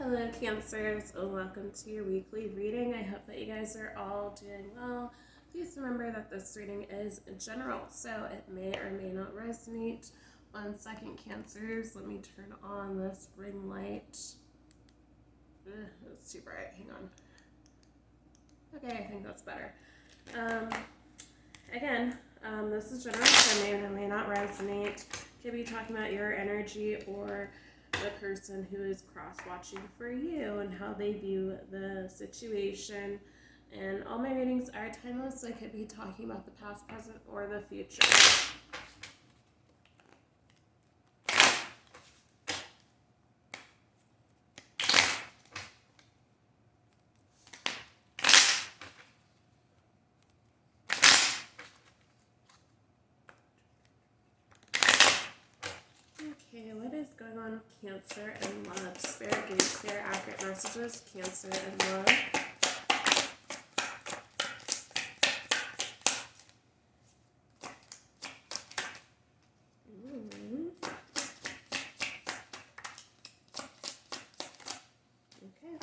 Hello Cancers, welcome to your weekly reading. I hope that you guys are all doing well. Please remember that this reading is general, so it may or may not resonate. 1 second, Cancers. Let me turn on this ring light. It's too bright. Hang on. Okay, I think that's better. This is general, so may or may not resonate. Could be talking about your energy or the person who is cross-watching for you and how they view the situation. And all my readings are timeless, so I could be talking about the past, present, or the future. Okay, what is going on with Cancer and love? Spirit, give clear, accurate messages. Cancer and love. Okay.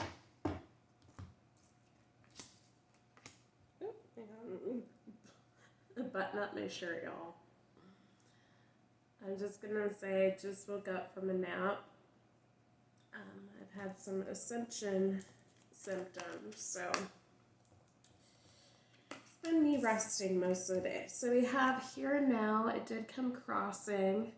A button up my shirt, y'all. I'm just gonna say I just woke up from a nap. I've had some ascension symptoms, so it's been me resting most of the day. So we have here and now. It did come crossing.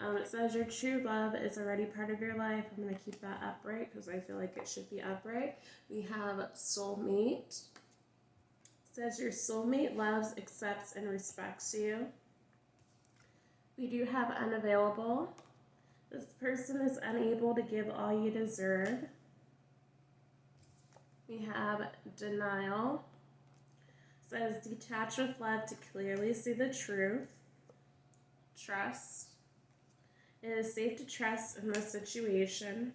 It says your true love is already part of your life. I'm gonna keep that upright because I feel like it should be upright. We have soulmate. It says your soulmate loves, accepts, and respects you. We do have unavailable. This person is unable to give all you deserve. We have denial. It says detach with love to clearly see the truth. Trust. It is safe to trust in this situation.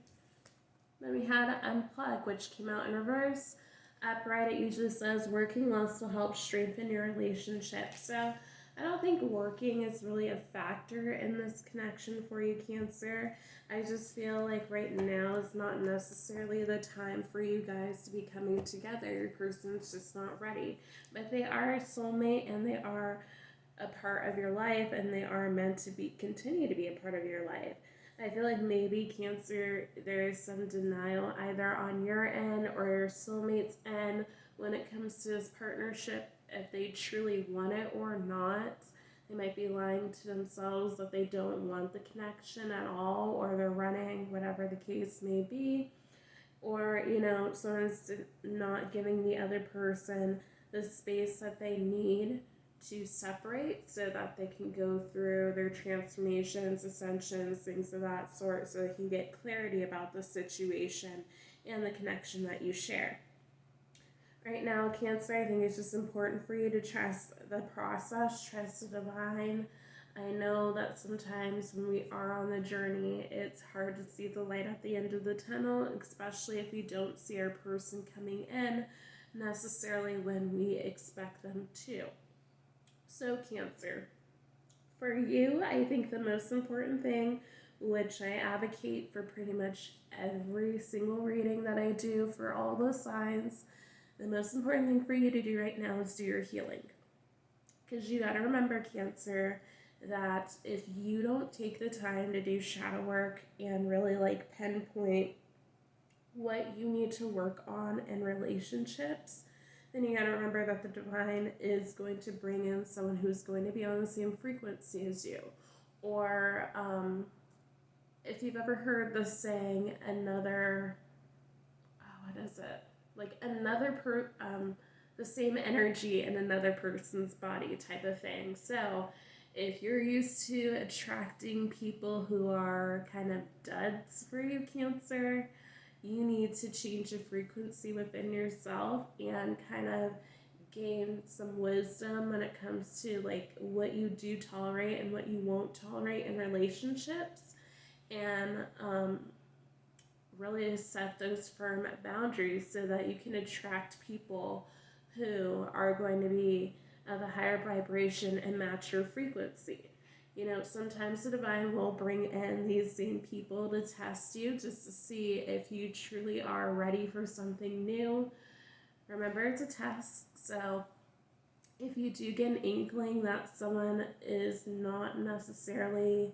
Then we had unplug, which came out in reverse. Upright, it usually says working less will help strengthen your relationship. So I don't think working is really a factor in this connection for you, Cancer. I just feel like right now is not necessarily the time for you guys to be coming together. Your person's just not ready. But they are a soulmate and they are a part of your life and they are meant to be continue to be a part of your life. I feel like maybe Cancer, there is some denial either on your end or your soulmate's end when it comes to this partnership, if they truly want it or not. They might be lying to themselves that they don't want the connection at all, or they're running, whatever the case may be. Or, someone's not giving the other person the space that they need to separate so that they can go through their transformations, ascensions, things of that sort, so they can get clarity about the situation and the connection that you share. Right now, Cancer, I think it's just important for you to trust the process, trust the divine. I know that sometimes when we are on the journey, it's hard to see the light at the end of the tunnel, especially if we don't see our person coming in necessarily when we expect them to. So Cancer, for you, I think the most important thing, which I advocate for pretty much every single reading that I do for all the signs, the most important thing for you to do right now is do your healing. Because you got to remember, Cancer, that if you don't take the time to do shadow work and really pinpoint what you need to work on in relationships, then you got to remember that the divine is going to bring in someone who's going to be on the same frequency as you. Or if you've ever heard the saying, the same energy in another person's body type of thing. So if you're used to attracting people who are kind of duds for you, Cancer, you need to change the frequency within yourself and kind of gain some wisdom when it comes to what you do tolerate and what you won't tolerate in relationships, and really set those firm boundaries so that you can attract people who are going to be of a higher vibration and match your frequency. You know, sometimes the divine will bring in these same people to test you just to see if you truly are ready for something new. Remember, it's a test, so if you do get an inkling that someone is not necessarily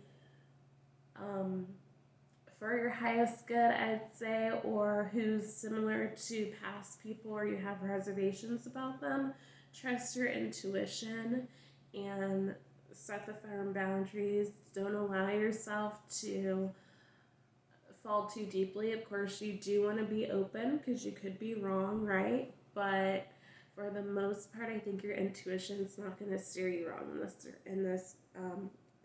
um, for your highest good, I'd say, or who's similar to past people or you have reservations about them, trust your intuition and set the firm boundaries. Don't allow yourself to fall too deeply. Of course, you do want to be open because you could be wrong, right? But for the most part, I think your intuition is not going to steer you wrong in this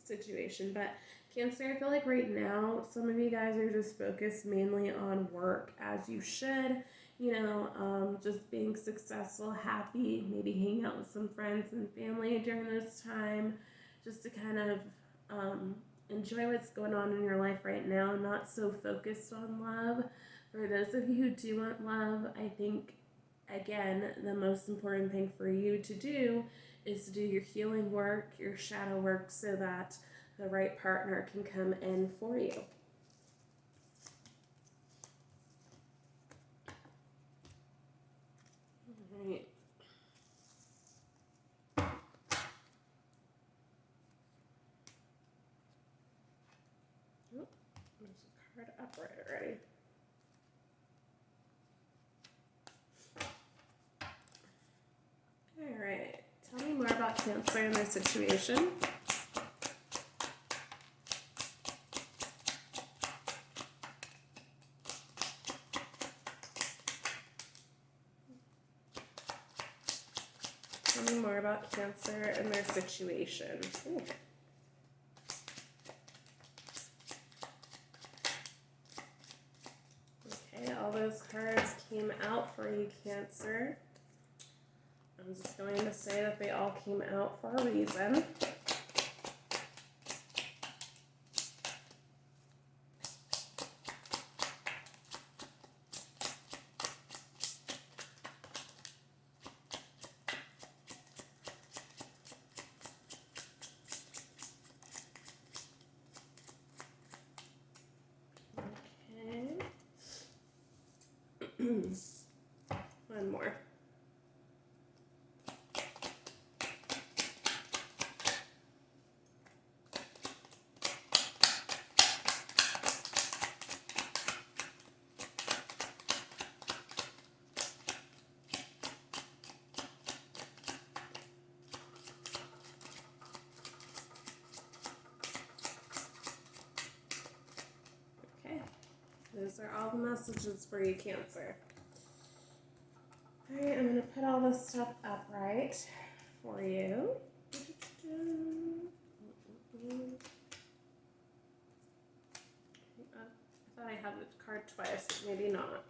situation. But Cancer, I feel like right now some of you guys are just focused mainly on work, as you should. You know, just being successful, happy, maybe hanging out with some friends and family during this time, just to kind of enjoy what's going on in your life right now, not so focused on love. For those of you who do want love, I think, again, the most important thing for you to do is to do your healing work, your shadow work, so that the right partner can come in for you. All right. Oh, there's a card upright already. All right. Tell me more about Cancer and their situation. Tell me more about Cancer and their situation. Ooh. Okay, all those cards came out for you, Cancer. I'm just going to say that they all came out for a reason. Okay. One more. Okay. Those are all the messages for you, Cancer. Alright, I'm going to put all this stuff upright for you. I thought I had the card twice, but maybe not.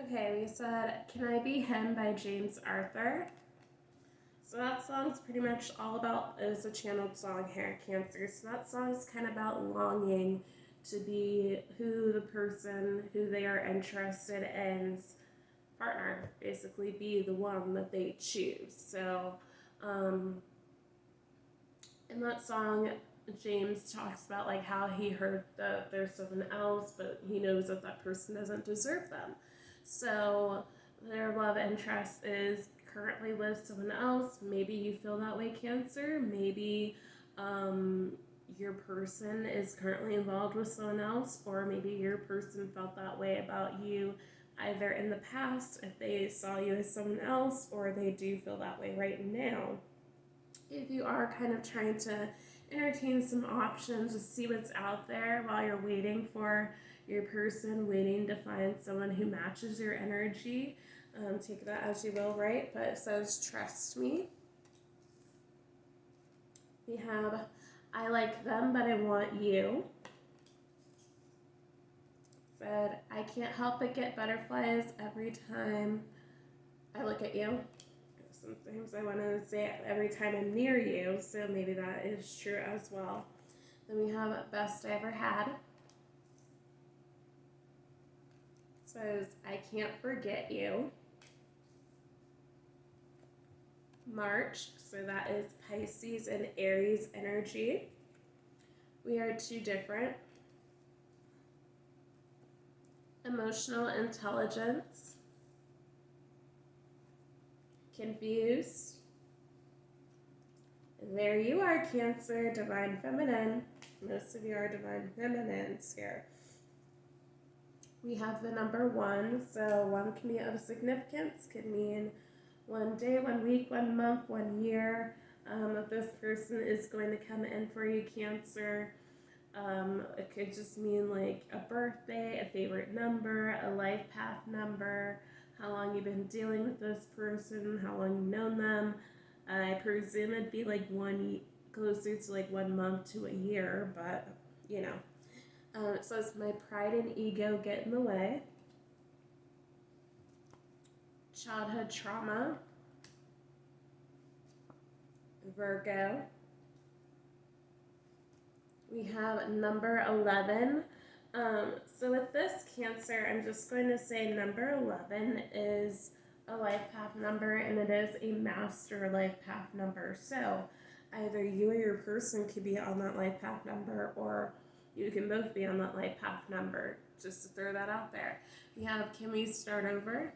Okay, we said Can I Be Him by James Arthur. So that song's pretty much all about, it's a channeled song here, Cancer. So that song is kind of about longing to be who the person who they are interested in's partner, basically be the one that they choose. So in that song, James talks about like how he heard that there's someone else, but he knows that that person doesn't deserve them. So their love interest is currently with someone else. Maybe you feel that way, Cancer. Maybe your person is currently involved with someone else, or maybe your person felt that way about you either in the past if they saw you as someone else, or they do feel that way right now. If you are kind of trying to entertain some options, just see what's out there while you're waiting for your person, waiting to find someone who matches your energy. Take that as you will, right? But it says, trust me. We have, I like them, but I want you. Said, I can't help but get butterflies every time I look at you. Sometimes I want to say it every time I'm near you, so maybe that is true as well. Then we have best I ever had. says, I can't forget you. March, so that is Pisces and Aries energy. We are too different. Emotional intelligence. Confused. And there you are, Cancer, divine feminine. Most of you are divine feminines here. We have the number 1, so 1 can be of significance, could mean 1 day, 1 week, 1 month, 1 year. If this person is going to come in for you, Cancer, it could just mean like a birthday, a favorite number, a life path number, how long you've been dealing with this person, how long you've known them. I presume it'd be like closer to like 1 month to a year, but you know. It says, my pride and ego get in the way. Childhood trauma. Virgo. We have number 11. So with this Cancer, I'm just going to say number 11 is a life path number, and it is a master life path number. So either you or your person could be on that life path number, or you can both be on that life path number. Just to throw that out there. We have, can we start over?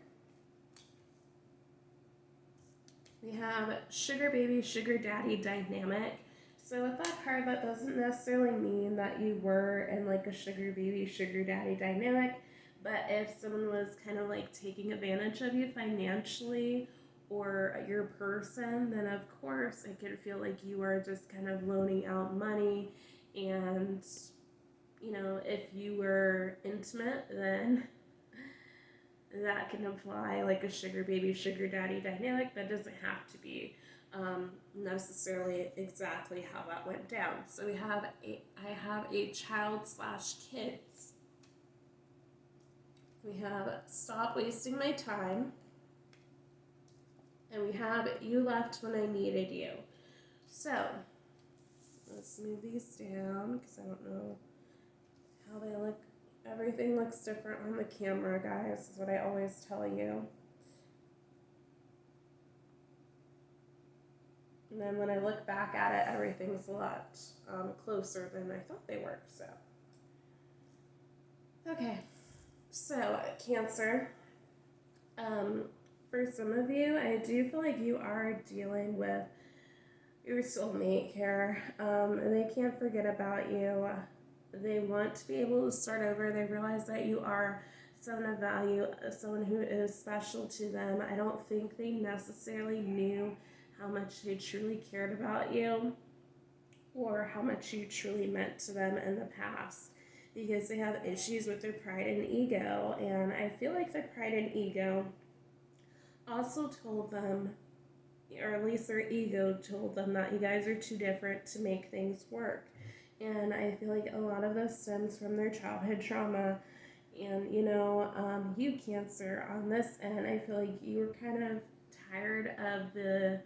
We have sugar baby, sugar daddy dynamic. So with that card, that doesn't necessarily mean that you were in like a sugar baby, sugar daddy dynamic. But if someone was kind of like taking advantage of you financially, or your person, then of course it could feel like you are just kind of loaning out money. And you know, if you were intimate, then that can apply like a sugar baby, sugar daddy dynamic. That doesn't have to be necessarily exactly how that went down. So I have a child/kids. We have stop wasting my time. And we have you left when I needed you. So let's move these down because I don't know how they look. Everything looks different on the camera, guys, is what I always tell you. And then when I look back at it, everything's a lot closer than I thought they were. So, okay. So, Cancer. For some of you, I do feel like you are dealing with your soulmate here, and they can't forget about you. They want to be able to start over. They realize that you are someone of value, someone who is special to them. I don't think they necessarily knew how much they truly cared about you or how much you truly meant to them in the past, because they have issues with their pride and ego. And I feel like their pride and ego also told them, or at least their ego told them, that you guys are too different to make things work. And I feel like a lot of this stems from their childhood trauma. And, you know, you Cancer, on this end, I feel like you were kind of tired of the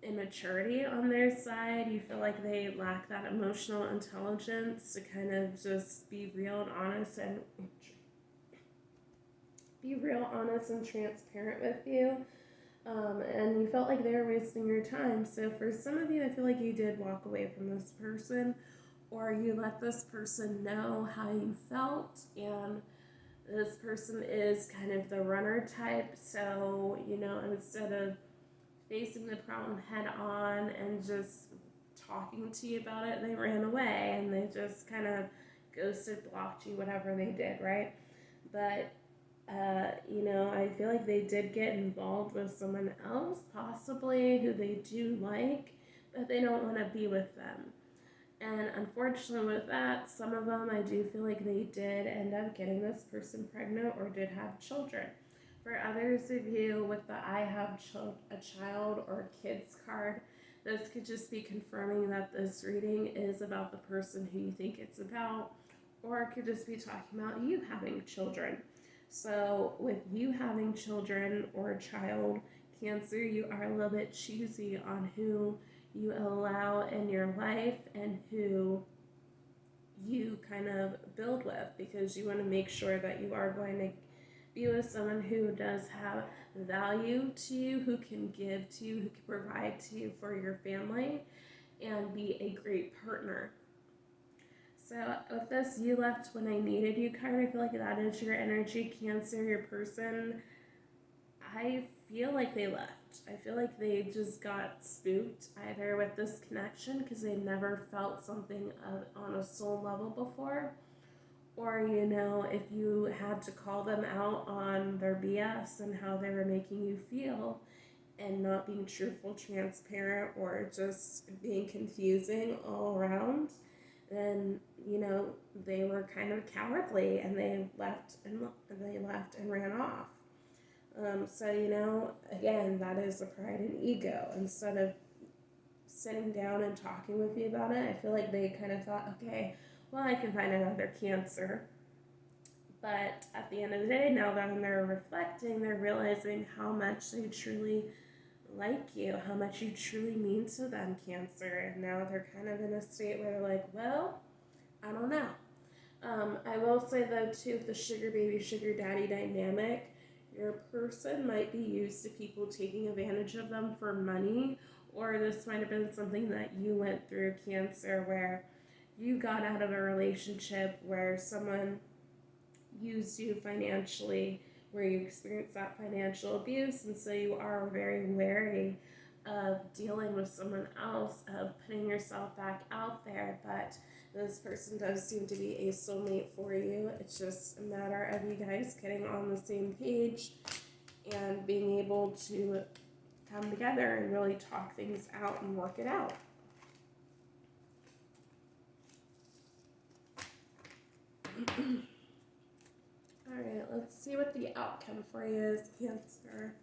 immaturity on their side. You feel like they lack that emotional intelligence to kind of just be real and honest and transparent with you. And you felt like they were wasting your time. So for some of you, I feel like you did walk away from this person, or you let this person know how you felt, and this person is kind of the runner type. So, you know, instead of facing the problem head on and just talking to you about it, they ran away and they just kind of ghosted, blocked you, whatever they did, right? But you know, I feel like they did get involved with someone else, possibly, who they do like, but they don't want to be with them. And unfortunately with that, some of them, I do feel like they did end up getting this person pregnant or did have children. For others of you with the I have a child or kids card, this could just be confirming that this reading is about the person who you think it's about, or it could just be talking about you having children. So with you having children or a child, Cancer, you are a little bit choosy on who you allow in your life and who you kind of build with, because you want to make sure that you are going to be with someone who does have value to you, who can give to you, who can provide to you for your family, and be a great partner. So with this, you left when I needed you card, I feel like that is your energy, Cancer, your person. I feel like they left. I feel like they just got spooked either with this connection because they never felt something on a soul level before, or if you had to call them out on their BS and how they were making you feel and not being truthful, transparent, or just being confusing all around, then they were kind of cowardly and they left and ran off. So again, that is the pride and ego. Instead of sitting down and talking with you about it, I feel like they kind of thought, okay, well, I can find another Cancer. But at the end of the day, now that they're reflecting, they're realizing how much they truly like you, how much you truly mean to them, Cancer. And now they're kind of in a state where they're like, well, I don't know. I will say though too, with the sugar baby, sugar daddy dynamic, your person might be used to people taking advantage of them for money, or this might have been something that you went through, Cancer, where you got out of a relationship where someone used you financially, where you experienced that financial abuse, and so you are very wary of dealing with someone else, of putting yourself back out there. But this person does seem to be a soulmate for you. It's just a matter of you guys getting on the same page and being able to come together and really talk things out and work it out. Alright, let's see what the outcome for you is, Cancer.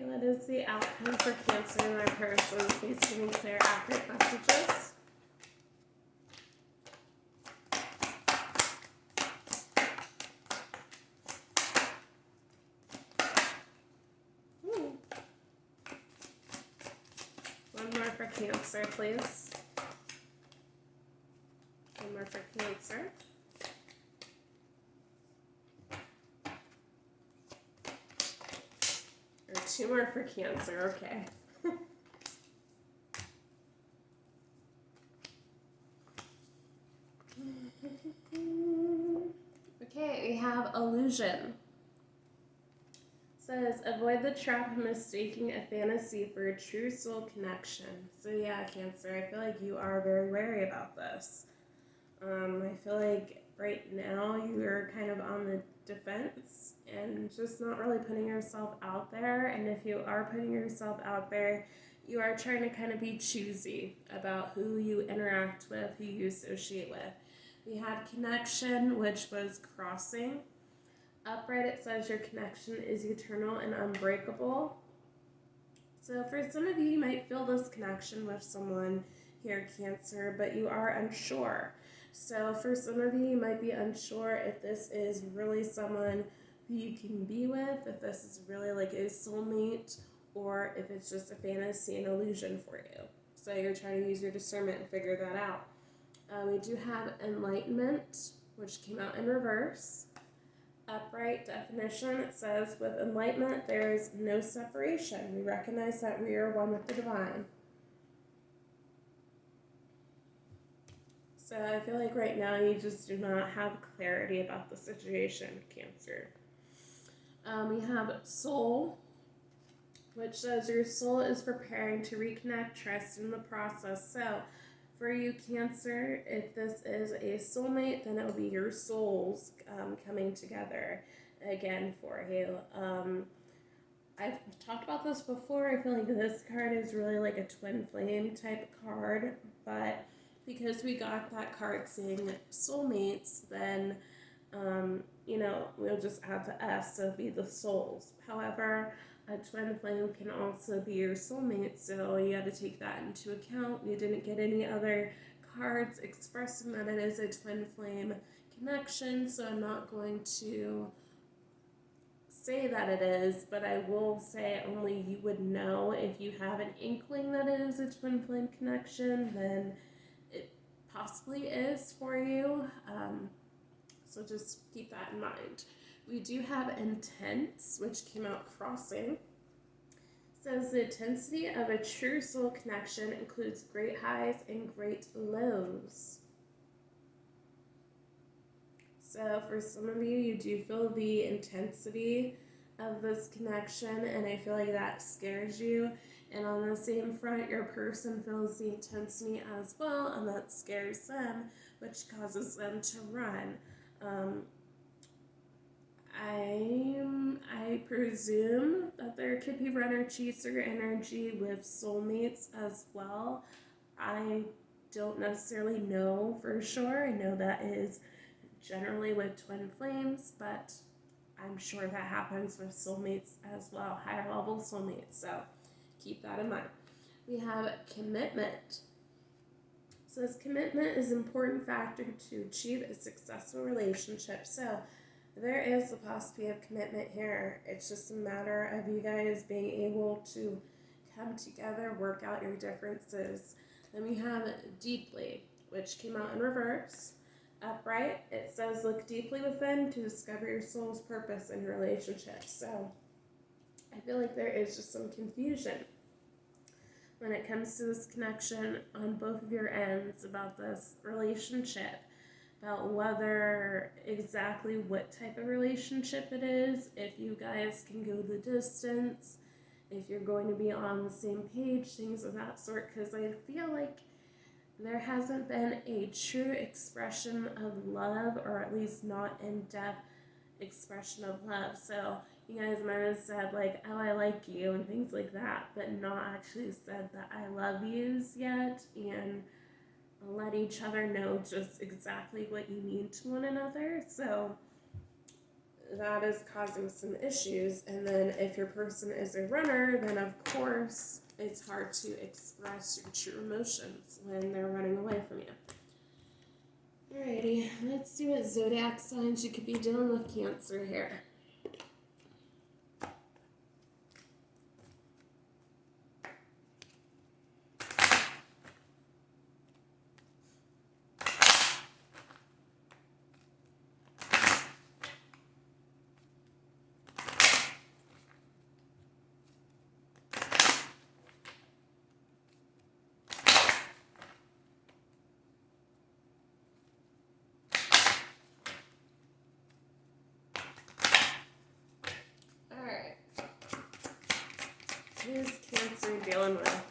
What is the outcome for Cancer in my person? Please give me clear, accurate messages. One more for Cancer, please. One more for Cancer. Or two more for Cancer, okay. Okay, we have illusion. It says, avoid the trap of mistaking a fantasy for a true soul connection. So yeah, Cancer, I feel like you are very wary about this. I feel like right now you're kind of on the defense and just not really putting yourself out there. And if you are putting yourself out there, you are trying to kind of be choosy about who you interact with, who you associate with. We had connection, which was crossing. Upright, it says your connection is eternal and unbreakable. So for some of you, you might feel this connection with someone here, Cancer, but you are unsure. So for some of you, you might be unsure if this is really someone who you can be with, if this is really like a soulmate, or if it's just a fantasy and illusion for you. So you're trying to use your discernment and figure that out. We do have enlightenment, which came out in reverse. Upright definition, it says, with enlightenment, there is no separation. We recognize that we are one with the divine. So I feel like right now you just do not have clarity about the situation, Cancer. We have soul, which says your soul is preparing to reconnect, trust in the process. So for you, Cancer, if this is a soulmate, then it will be your souls coming together again for you. I've talked about this before. I feel like this card is really like a twin flame type card, but because we got that card saying soulmates, then We'll just add the S, so it'll be the souls. However, a twin flame can also be your soulmate, so you got to take that into account. We didn't get any other cards expressing that it is a twin flame connection, so I'm not going to say that it is, but I will say only you would know. If you have an inkling that it is a twin flame connection, then it possibly is for you. So just keep that in mind. We do have intense, which came out crossing. It says the intensity of a true soul connection includes great highs and great lows. So for some of you, you do feel the intensity of this connection, and I feel like that scares you. And on the same front, your person feels the intensity as well, and that scares them, which causes them to run. I presume that there could be runner chaser energy with soulmates as well. I don't necessarily know for sure. I know that is generally with twin flames, but I'm sure that happens with soulmates as well, higher level soulmates. So keep that in mind. We have commitment. So this commitment is an important factor to achieve a successful relationship. So there is the possibility of commitment here. It's just a matter of you guys being able to come together, work out your differences. Then we have deeply, which came out in reverse. Upright, it says look deeply within to discover your soul's purpose in your relationship. So I feel like there is just some confusion when it comes to this connection on both of your ends about this relationship, about whether exactly what type of relationship it is, if you guys can go the distance, if you're going to be on the same page, things of that sort, because I feel like there hasn't been a true expression of love, or at least not in-depth expression of love. So you guys might have said like, oh, I like you and things like that, but not actually said that I love yous yet, and let each other know just exactly what you mean to one another. So that is causing some issues. And then if your person is a runner, then of course it's hard to express your true emotions when they're running away from you. Alrighty, let's see what zodiac signs you could be dealing with Cancer here. Who's Cancer dealing with?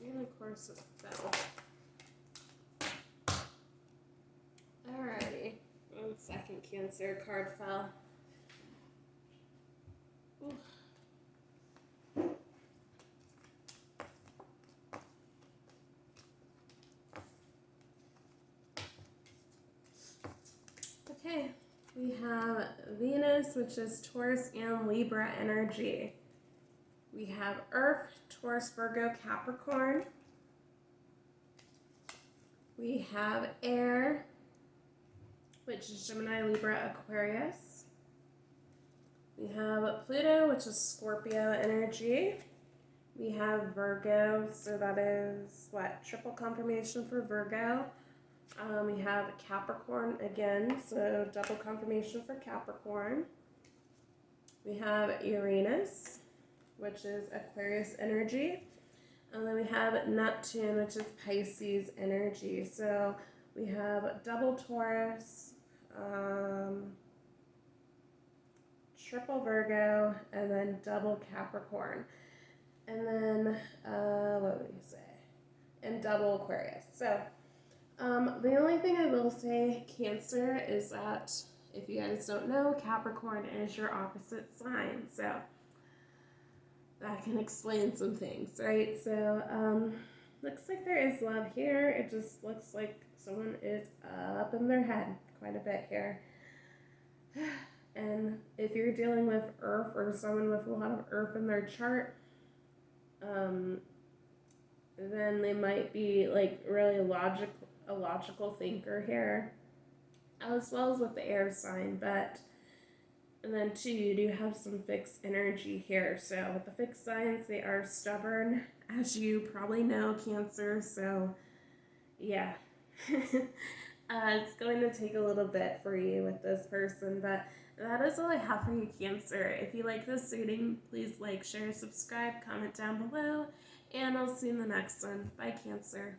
And of course it fell. Alrighty. 1 second, Cancer card fell. Ooh. Okay, we have Venus, which is Taurus and Libra energy. We have Earth, Taurus, Virgo, Capricorn. We have Air, which is Gemini, Libra, Aquarius. We have Pluto, which is Scorpio energy. We have Virgo, so that is what? Triple confirmation for Virgo. We have Capricorn again, so double confirmation for Capricorn. We have Uranus, which is Aquarius energy. And then we have Neptune, which is Pisces energy. So we have double Taurus, triple Virgo, and then double Capricorn. And then, what would we say? And double Aquarius. So, the only thing I will say, Cancer, is that if you guys don't know, Capricorn is your opposite sign, so that can explain some things, right? So, looks like there is love here. It just looks like someone is up in their head quite a bit here. And if you're dealing with Earth or someone with a lot of Earth in their chart, then they might be like really a logical thinker here, as well as with the air sign. But and then too, you do have some fixed energy here. So with the fixed signs, they are stubborn, as you probably know, Cancer. So yeah. It's going to take a little bit for you with this person, but that is all I have for you, Cancer. If you like this reading, please like, share, subscribe, comment down below, and I'll see you in the next one. Bye, Cancer.